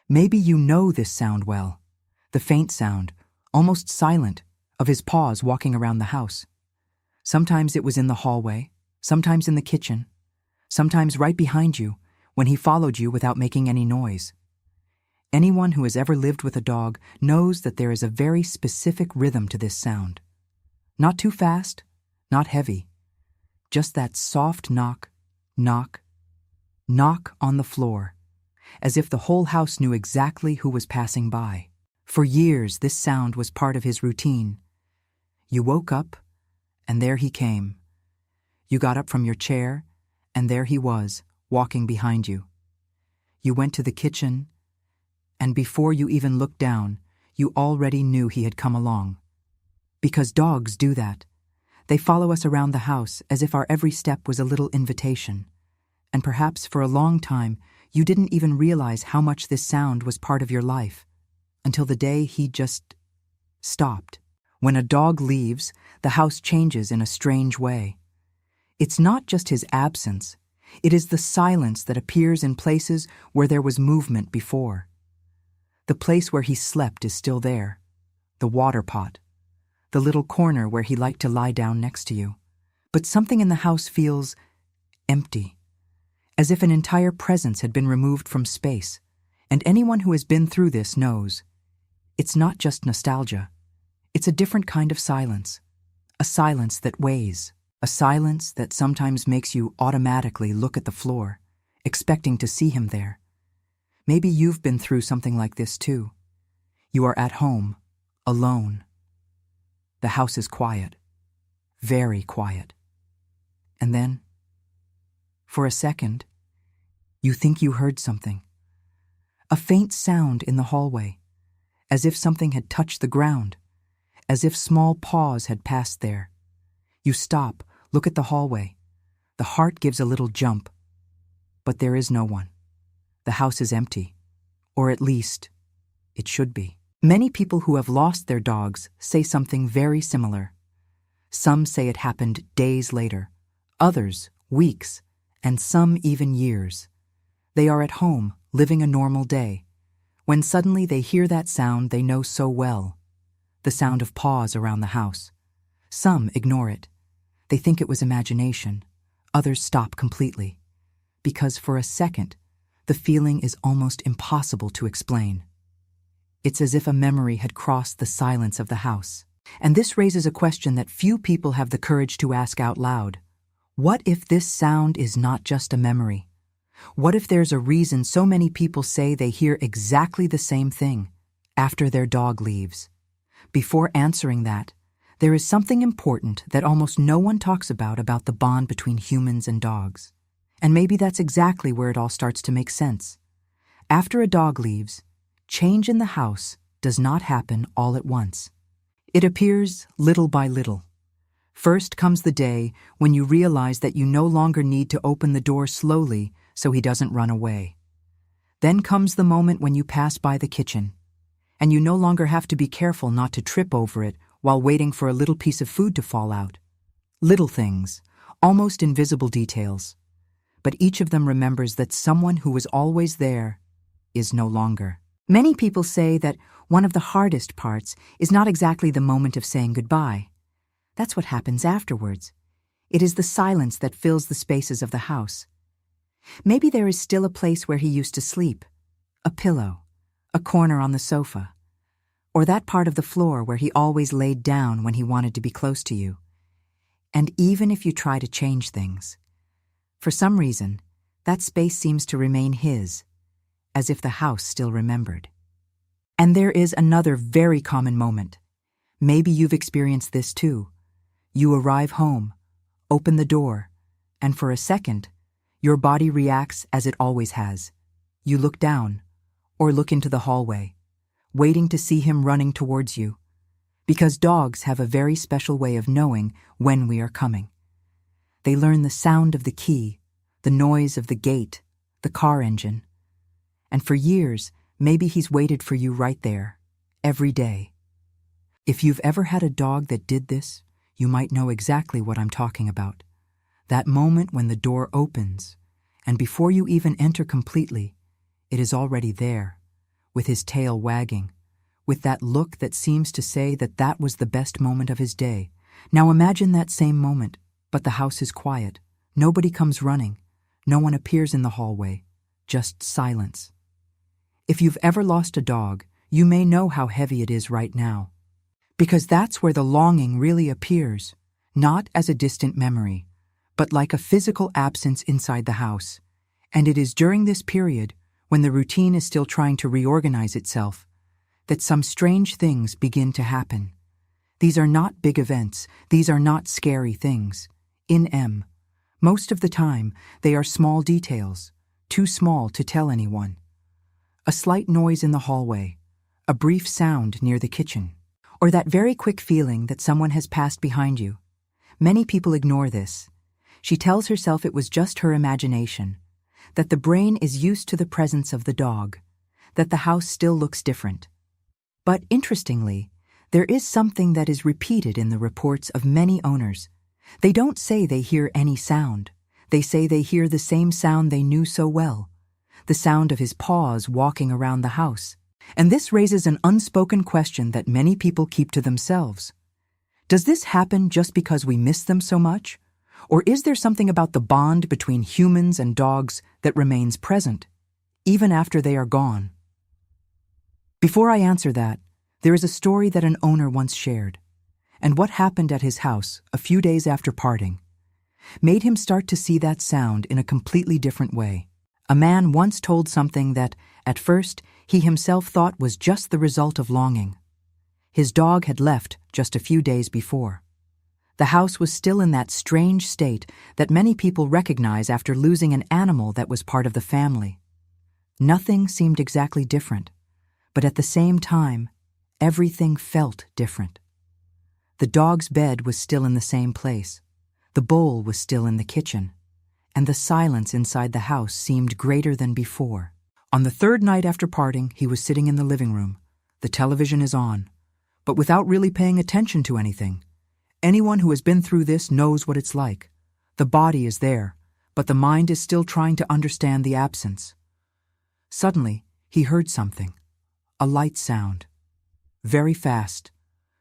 Maybe you know this sound well, the faint sound, almost silent, of his paws walking around the house. Sometimes it was in the hallway, sometimes in the kitchen, sometimes right behind you when he followed you without making any noise. Anyone who has ever lived with a dog knows that there is a very specific rhythm to this sound. Not too fast, not heavy, just that soft knock, knock, knock on the floor, as if the whole house knew exactly who was passing by. For years, this sound was part of his routine. You woke up, and there he came. You got up from your chair, and there he was, walking behind you. You went to the kitchen, and before you even looked down, you already knew he had come along. Because dogs do that. They follow us around the house as if our every step was a little invitation. And perhaps for a long time, you didn't even realize how much this sound was part of your life, until the day he just stopped. When a dog leaves, the house changes in a strange way. It's not just his absence, it is the silence that appears in places where there was movement before. The place where he slept is still there, the water pot, the little corner where he liked to lie down next to you. But something in the house feels empty, as if an entire presence had been removed from space. And anyone who has been through this knows. It's not just nostalgia. It's a different kind of silence. A silence that weighs. A silence that sometimes makes you automatically look at the floor, expecting to see him there. Maybe you've been through something like this too. You are at home, alone. The house is quiet, very quiet. And then, for a second, you think you heard something. A faint sound in the hallway, as if something had touched the ground, as if small paws had passed there. You stop, look at the hallway. The heart gives a little jump, but there is no one. The house is empty, or at least, it should be. Many people who have lost their dogs say something very similar. Some say it happened days later, others weeks, and some even years. They are at home, living a normal day, when suddenly they hear that sound they know so well, the sound of paws around the house. Some ignore it. They think it was imagination. Others stop completely, because for a second, the feeling is almost impossible to explain. It's as if a memory had crossed the silence of the house. And this raises a question that few people have the courage to ask out loud. What if this sound is not just a memory? What if there's a reason so many people say they hear exactly the same thing after their dog leaves? Before answering that, there is something important that almost no one talks about the bond between humans and dogs. And maybe that's exactly where it all starts to make sense. After a dog leaves, change in the house does not happen all at once. It appears little by little. First comes the day when you realize that you no longer need to open the door slowly so he doesn't run away. Then comes the moment when you pass by the kitchen, and you no longer have to be careful not to trip over it while waiting for a little piece of food to fall out. Little things, almost invisible details, but each of them remembers that someone who was always there is no longer. Many people say that one of the hardest parts is not exactly the moment of saying goodbye. That's what happens afterwards. It is the silence that fills the spaces of the house. Maybe there is still a place where he used to sleep, a pillow, a corner on the sofa, or that part of the floor where he always laid down when he wanted to be close to you. And even if you try to change things, for some reason, that space seems to remain his, as if the house still remembered. And there is another very common moment. Maybe you've experienced this too. You arrive home, open the door, and for a second, your body reacts as it always has. You look down, or look into the hallway, waiting to see him running towards you, because dogs have a very special way of knowing when we are coming. They learn the sound of the key, the noise of the gate, the car engine. And for years, maybe he's waited for you right there, every day. If you've ever had a dog that did this, you might know exactly what I'm talking about. That moment when the door opens, and before you even enter completely, it is already there, with his tail wagging, with that look that seems to say that that was the best moment of his day. Now imagine that same moment, but the house is quiet. Nobody comes running. No one appears in the hallway. Just silence. If you've ever lost a dog, you may know how heavy it is right now. Because that's where the longing really appears, not as a distant memory, but like a physical absence inside the house. And it is during this period, when the routine is still trying to reorganize itself, that some strange things begin to happen. These are not big events, these are not scary things. In M, most of the time, they are small details, too small to tell anyone. A slight noise in the hallway, a brief sound near the kitchen, or that very quick feeling that someone has passed behind you. Many people ignore this. She tells herself it was just her imagination, that the brain is used to the presence of the dog, that the house still looks different. But interestingly, there is something that is repeated in the reports of many owners. They don't say they hear any sound. They say they hear the same sound they knew so well, the sound of his paws walking around the house. And this raises an unspoken question that many people keep to themselves. Does this happen just because we miss them so much? Or is there something about the bond between humans and dogs that remains present, even after they are gone? Before I answer that, there is a story that an owner once shared, and what happened at his house a few days after parting made him start to see that sound in a completely different way. A man once told something that, at first, he himself thought was just the result of longing. His dog had left just a few days before. The house was still in that strange state that many people recognize after losing an animal that was part of the family. Nothing seemed exactly different, but at the same time, everything felt different. The dog's bed was still in the same place. The bowl was still in the kitchen, and the silence inside the house seemed greater than before. On the third night after parting, he was sitting in the living room. The television is on, but without really paying attention to anything. Anyone who has been through this knows what it's like. The body is there, but the mind is still trying to understand the absence. Suddenly, he heard something. A light sound. Very fast,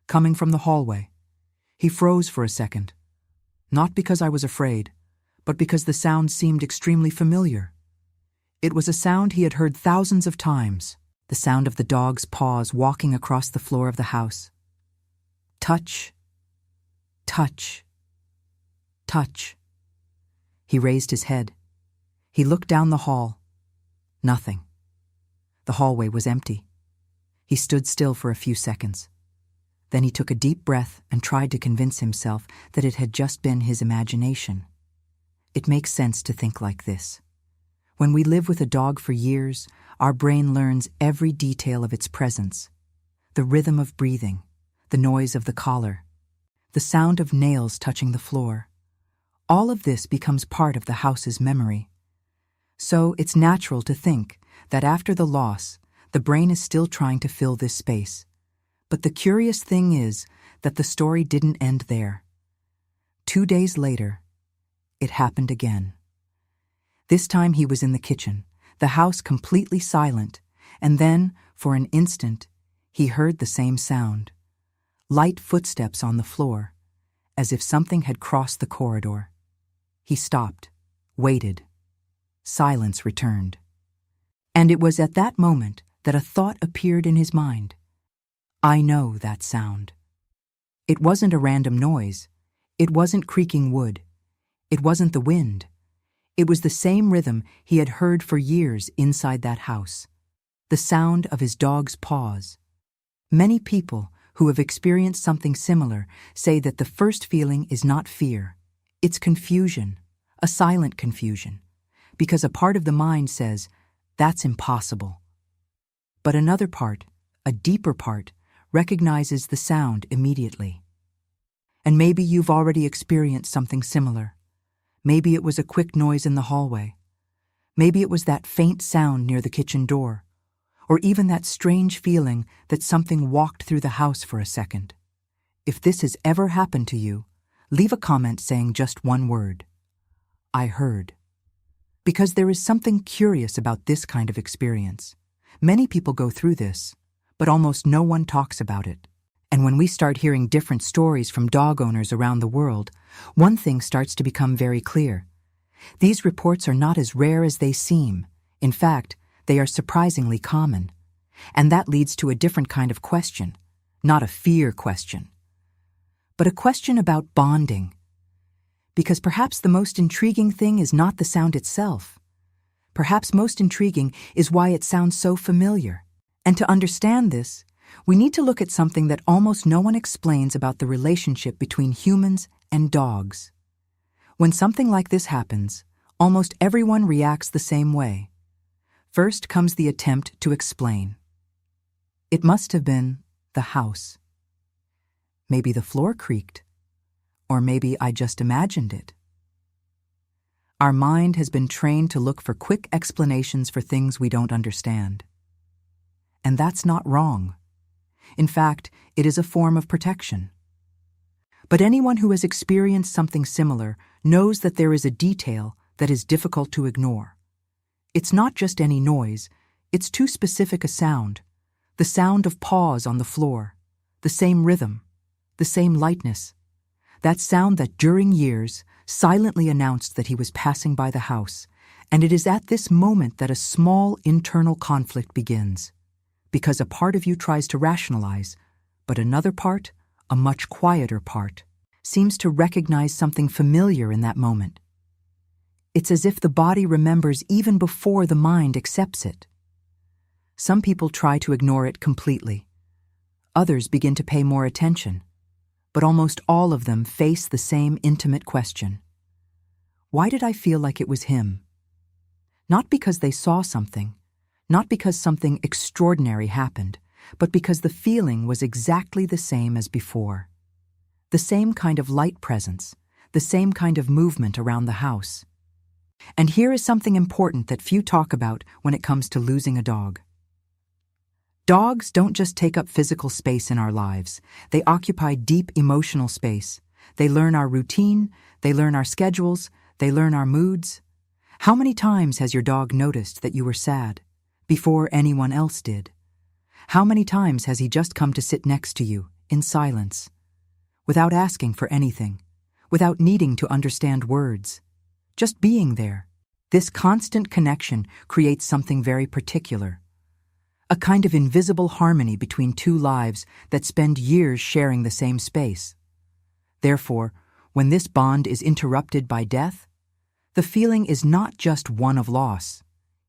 coming from the hallway. He froze for a second. Not because I was afraid, but because the sound seemed extremely familiar. It was a sound he had heard thousands of times, the sound of the dog's paws walking across the floor of the house. Touch, touch, touch. He raised his head. He looked down the hall. Nothing. The hallway was empty. He stood still for a few seconds. Then he took a deep breath and tried to convince himself that it had just been his imagination. It makes sense to think like this. When we live with a dog for years, our brain learns every detail of its presence. The rhythm of breathing, the noise of the collar, the sound of nails touching the floor. All of this becomes part of the house's memory. So it's natural to think that after the loss, the brain is still trying to fill this space. But the curious thing is that the story didn't end there. 2 days later, it happened again. This time he was in the kitchen, the house completely silent, and then, for an instant, he heard the same sound. Light footsteps on the floor, as if something had crossed the corridor. He stopped, waited. Silence returned. And it was at that moment that a thought appeared in his mind. I know that sound. It wasn't a random noise. It wasn't creaking wood. It wasn't the wind. It was the same rhythm he had heard for years inside that house. The sound of his dog's paws. Many people who have experienced something similar say that the first feeling is not fear. It's confusion, a silent confusion, because a part of the mind says, that's impossible. But another part, a deeper part, recognizes the sound immediately. And maybe you've already experienced something similar. Maybe it was a quick noise in the hallway. Maybe it was that faint sound near the kitchen door, or even that strange feeling that something walked through the house for a second. If this has ever happened to you, leave a comment saying just one word. I heard. Because there is something curious about this kind of experience. Many people go through this, but almost no one talks about it. And when we start hearing different stories from dog owners around the world, one thing starts to become very clear. These reports are not as rare as they seem. In fact, they are surprisingly common. And that leads to a different kind of question, not a fear question, but a question about bonding. Because perhaps the most intriguing thing is not the sound itself. Perhaps most intriguing is why it sounds so familiar. And to understand this, we need to look at something that almost no one explains about the relationship between humans and dogs. When something like this happens, almost everyone reacts the same way. First comes the attempt to explain. It must have been the house. Maybe the floor creaked. Or maybe I just imagined it. Our mind has been trained to look for quick explanations for things we don't understand. And that's not wrong. In fact, it is a form of protection. But anyone who has experienced something similar knows that there is a detail that is difficult to ignore. It's not just any noise, it's too specific a sound. The sound of paws on the floor, the same rhythm, the same lightness. That sound that during years silently announced that he was passing by the house, and it is at this moment that a small internal conflict begins. Because a part of you tries to rationalize, but another part, a much quieter part, seems to recognize something familiar in that moment. It's as if the body remembers even before the mind accepts it. Some people try to ignore it completely. Others begin to pay more attention. But almost all of them face the same intimate question. Why did I feel like it was him? Not because they saw something, not because something extraordinary happened, but because the feeling was exactly the same as before. The same kind of light presence, the same kind of movement around the house. And here is something important that few talk about when it comes to losing a dog. Dogs don't just take up physical space in our lives. They occupy deep emotional space. They learn our routine, they learn our schedules, they learn our moods. How many times has your dog noticed that you were sad before anyone else did? How many times has he just come to sit next to you in silence, without asking for anything, without needing to understand words, just being there? This constant connection creates something very particular. A kind of invisible harmony between two lives that spend years sharing the same space. Therefore, when this bond is interrupted by death, the feeling is not just one of loss.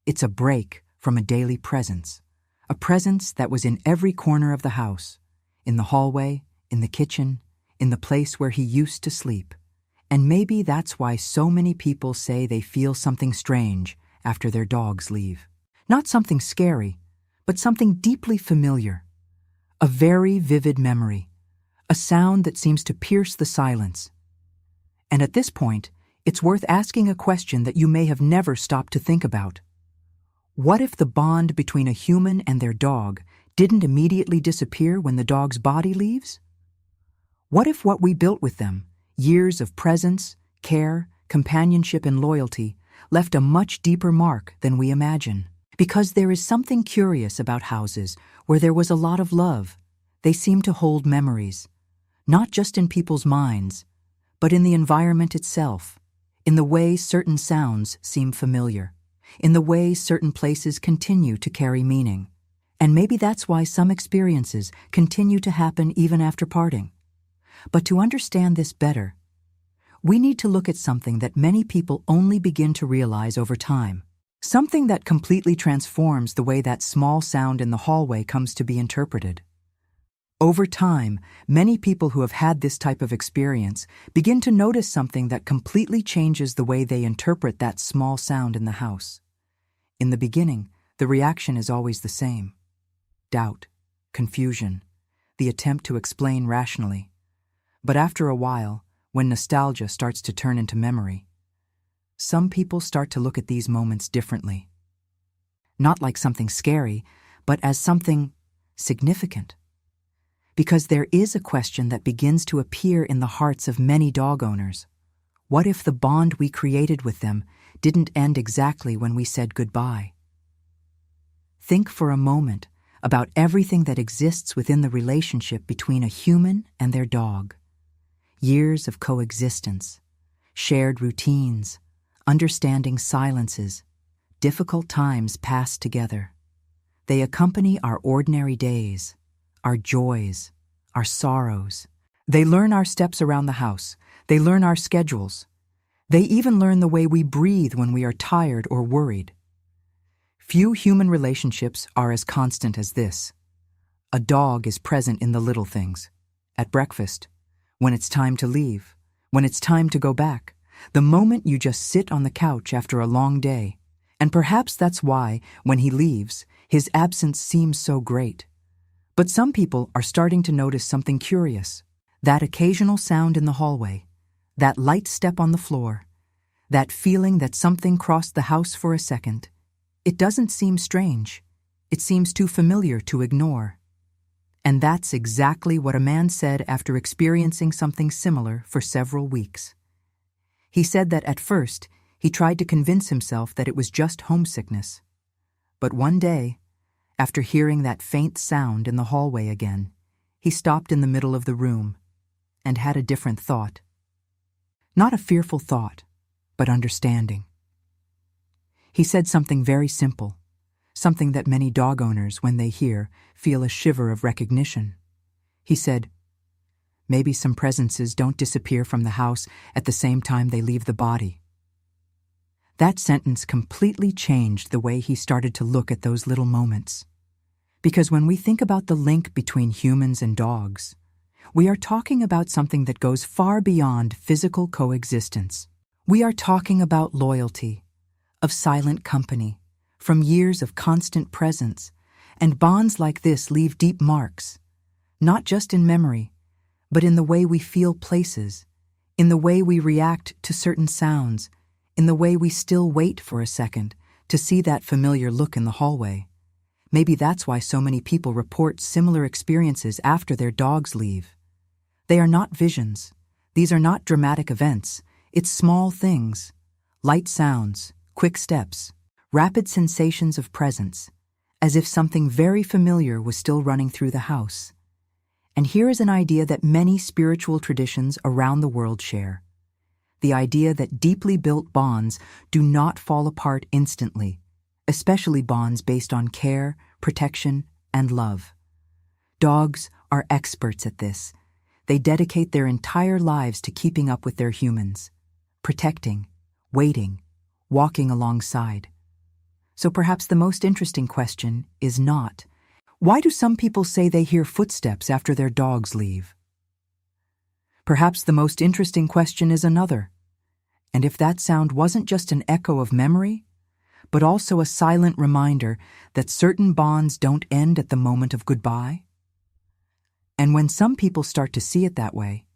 It's a break from a daily presence, a presence that was in every corner of the house, in the hallway, in the kitchen, in the place where he used to sleep. And maybe that's why so many people say they feel something strange after their dogs leave. Not something scary, but something deeply familiar. A very vivid memory, a sound that seems to pierce the silence. And at this point, it's worth asking a question that you may have never stopped to think about. What if the bond between a human and their dog didn't immediately disappear when the dog's body leaves? What if what we built with them, years of presence, care, companionship, and loyalty, left a much deeper mark than we imagine? Because there is something curious about houses where there was a lot of love. They seem to hold memories, not just in people's minds, but in the environment itself, in the way certain sounds seem familiar, in the way certain places continue to carry meaning. And maybe that's why some experiences continue to happen even after parting. But to understand this better, we need to look at something that many people only begin to realize over time. Something that completely transforms the way that small sound in the hallway comes to be interpreted. Over time, many people who have had this type of experience begin to notice something that completely changes the way they interpret that small sound in the house. In the beginning, the reaction is always the same. Doubt, confusion, the attempt to explain rationally. But after a while, when nostalgia starts to turn into memory, some people start to look at these moments differently. Not like something scary, but as something significant. Because there is a question that begins to appear in the hearts of many dog owners. What if the bond we created with them didn't end exactly when we said goodbye? think for a moment about everything that exists within the relationship between a human and their dog. Years of coexistence, shared routines, understanding silences, difficult times passed together. They accompany our ordinary days, our joys, our sorrows. They learn our steps around the house. They learn our schedules. They even learn the way we breathe when we are tired or worried. Few human relationships are as constant as this. A dog is present in the little things. At breakfast, when it's time to leave, when it's time to go back, the moment you just sit on the couch after a long day. And perhaps that's why, when he leaves, his absence seems so great. But some people are starting to notice something curious. That occasional sound in the hallway, that light step on the floor, that feeling that something crossed the house for a second. It doesn't seem strange. It seems too familiar to ignore. And that's exactly what a man said after experiencing something similar for several weeks. He said that at first, he tried to convince himself that it was just homesickness. But one day, after hearing that faint sound in the hallway again, he stopped in the middle of the room and had a different thought. Not a fearful thought, but understanding. He said something very simple, something that many dog owners, when they hear, feel a shiver of recognition. He said, "Maybe some presences don't disappear from the house at the same time they leave the body." That sentence completely changed the way he started to look at those little moments. Because when we think about the link between humans and dogs, we are talking about something that goes far beyond physical coexistence. We are talking about loyalty, of silent company, from years of constant presence, and bonds like this leave deep marks, not just in memory, but in the way we feel places, in the way we react to certain sounds, in the way we still wait for a second to see that familiar look in the hallway. Maybe that's why so many people report similar experiences after their dogs leave. They are not visions. These are not dramatic events. It's small things, light sounds, quick steps, rapid sensations of presence, as if something very familiar was still running through the house. And here is an idea that many spiritual traditions around the world share. The idea that deeply built bonds do not fall apart instantly, especially bonds based on care, protection, and love. Dogs are experts at this. They dedicate their entire lives to keeping up with their humans, protecting, waiting, walking alongside. So perhaps the most interesting question is not, why do some people say they hear footsteps after their dogs leave? Perhaps the most interesting question is another. And if that sound wasn't just an echo of memory, but also a silent reminder that certain bonds don't end at the moment of goodbye? And when some people start to see it that way,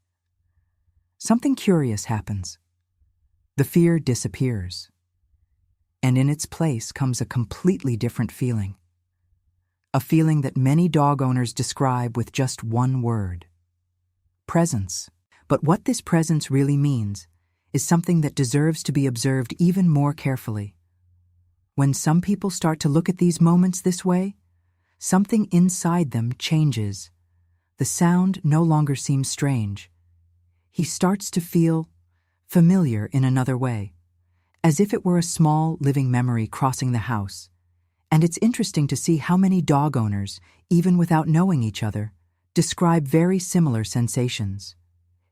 something curious happens. The fear disappears, and in its place comes a completely different feeling. A feeling that many dog owners describe with just one word: presence. But what this presence really means is something that deserves to be observed even more carefully. When some people start to look at these moments this way, something inside them changes. The sound no longer seems strange. He starts to feel familiar in another way, as if it were a small living memory crossing the house. And it's interesting to see how many dog owners, even without knowing each other, describe very similar sensations.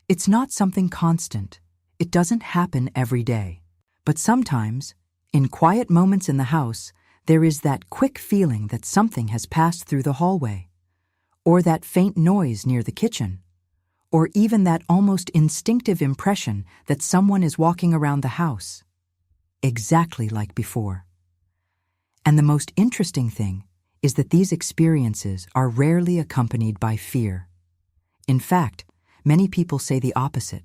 It's not something constant. It doesn't happen every day. But sometimes, in quiet moments in the house, there is that quick feeling that something has passed through the hallway, or that faint noise near the kitchen, or even that almost instinctive impression that someone is walking around the house, exactly like before. And the most interesting thing is that these experiences are rarely accompanied by fear. In fact, many people say the opposite.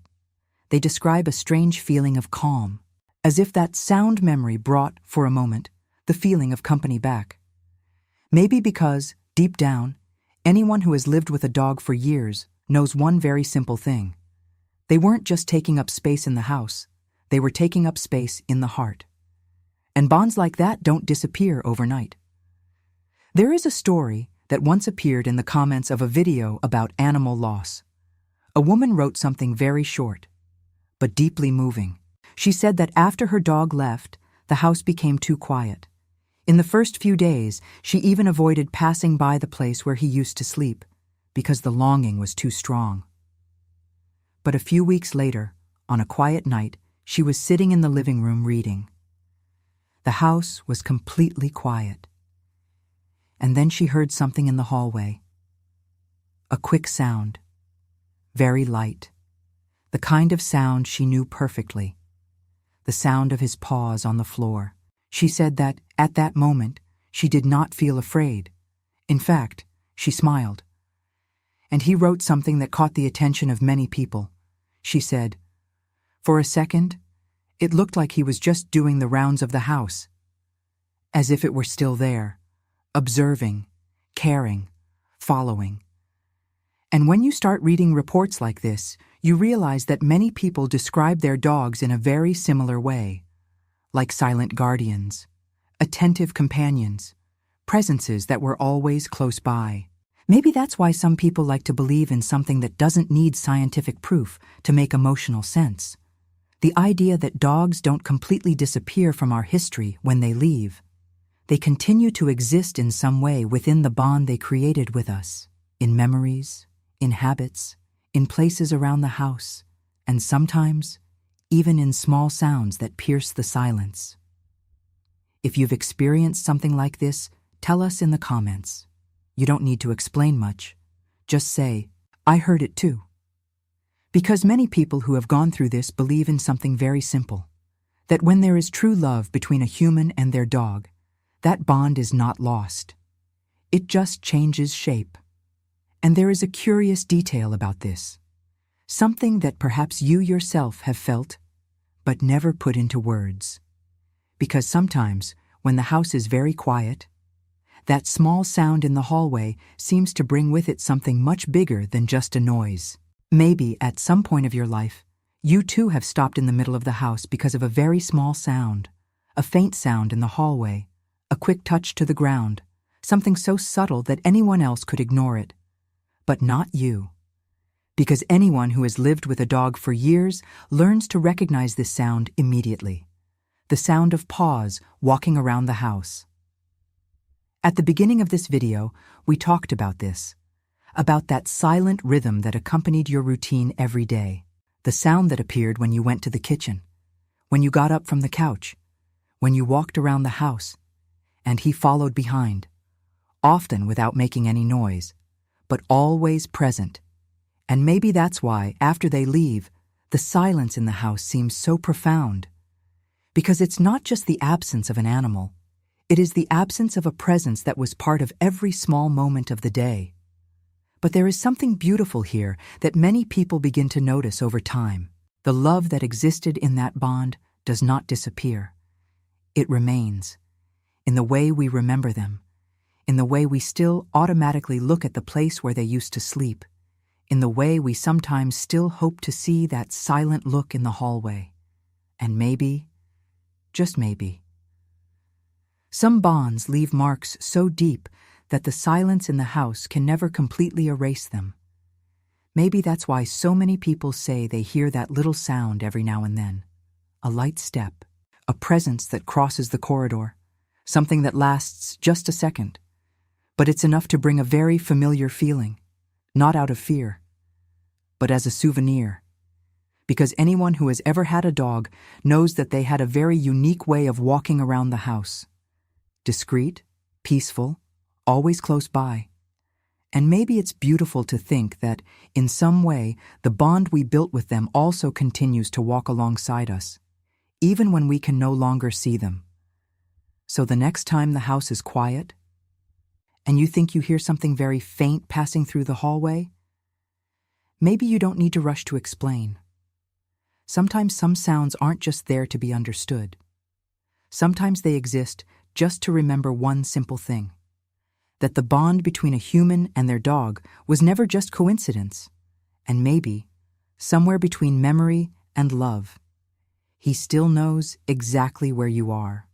They describe a strange feeling of calm, as if that sound memory brought, for a moment, the feeling of company back. Maybe because, deep down, anyone who has lived with a dog for years knows one very simple thing. They weren't just taking up space in the house, they were taking up space in the heart. And bonds like that don't disappear overnight. There is a story that once appeared in the comments of a video about animal loss. A woman wrote something very short, but deeply moving. She said that after her dog left, the house became too quiet. In the first few days, she even avoided passing by the place where he used to sleep, because the longing was too strong. But a few weeks later, on a quiet night, she was sitting in the living room reading. The house was completely quiet. And then she heard something in the hallway. A quick sound, very light, the kind of sound she knew perfectly, the sound of his paws on the floor. She said that, at that moment, she did not feel afraid. In fact, she smiled. And he wrote something that caught the attention of many people. She said, "For a second, it looked like he was just doing the rounds of the house, as if it were still there, observing, caring, following." And when you start reading reports like this, you realize that many people describe their dogs in a very similar way, like silent guardians, attentive companions, presences that were always close by. Maybe that's why some people like to believe in something that doesn't need scientific proof to make emotional sense. The idea that dogs don't completely disappear from our history when they leave. They continue to exist in some way within the bond they created with us, in memories, in habits, in places around the house, and sometimes even in small sounds that pierce the silence. If you've experienced something like this, tell us in the comments. You don't need to explain much. Just say, "I heard it too." Because many people who have gone through this believe in something very simple, that when there is true love between a human and their dog, that bond is not lost. It just changes shape. And there is a curious detail about this, something that perhaps you yourself have felt, but never put into words. Because sometimes, when the house is very quiet, that small sound in the hallway seems to bring with it something much bigger than just a noise. Maybe at some point of your life, you too have stopped in the middle of the house because of a very small sound, a faint sound in the hallway, a quick touch to the ground, something so subtle that anyone else could ignore it. But not you. Because anyone who has lived with a dog for years learns to recognize this sound immediately. The sound of paws walking around the house. At the beginning of this video, we talked about this, about that silent rhythm that accompanied your routine every day, the sound that appeared when you went to the kitchen, when you got up from the couch, when you walked around the house, and he followed behind, often without making any noise, but always present. And maybe that's why, after they leave, the silence in the house seems so profound. Because it's not just the absence of an animal, it is the absence of a presence that was part of every small moment of the day. But there is something beautiful here that many people begin to notice over time. The love that existed in that bond does not disappear. It remains, in the way we remember them, in the way we still automatically look at the place where they used to sleep, in the way we sometimes still hope to see that silent look in the hallway. And maybe, just maybe, some bonds leave marks so deep that the silence in the house can never completely erase them. Maybe that's why so many people say they hear that little sound every now and then. A light step, a presence that crosses the corridor, something that lasts just a second. But it's enough to bring a very familiar feeling, not out of fear, but as a souvenir. Because anyone who has ever had a dog knows that they had a very unique way of walking around the house. Discreet, peaceful, always close by. And maybe it's beautiful to think that, in some way, the bond we built with them also continues to walk alongside us, even when we can no longer see them. So the next time the house is quiet, and you think you hear something very faint passing through the hallway, maybe you don't need to rush to explain. Sometimes some sounds aren't just there to be understood. Sometimes they exist just to remember one simple thing, that the bond between a human and their dog was never just coincidence, and maybe, somewhere between memory and love, he still knows exactly where you are.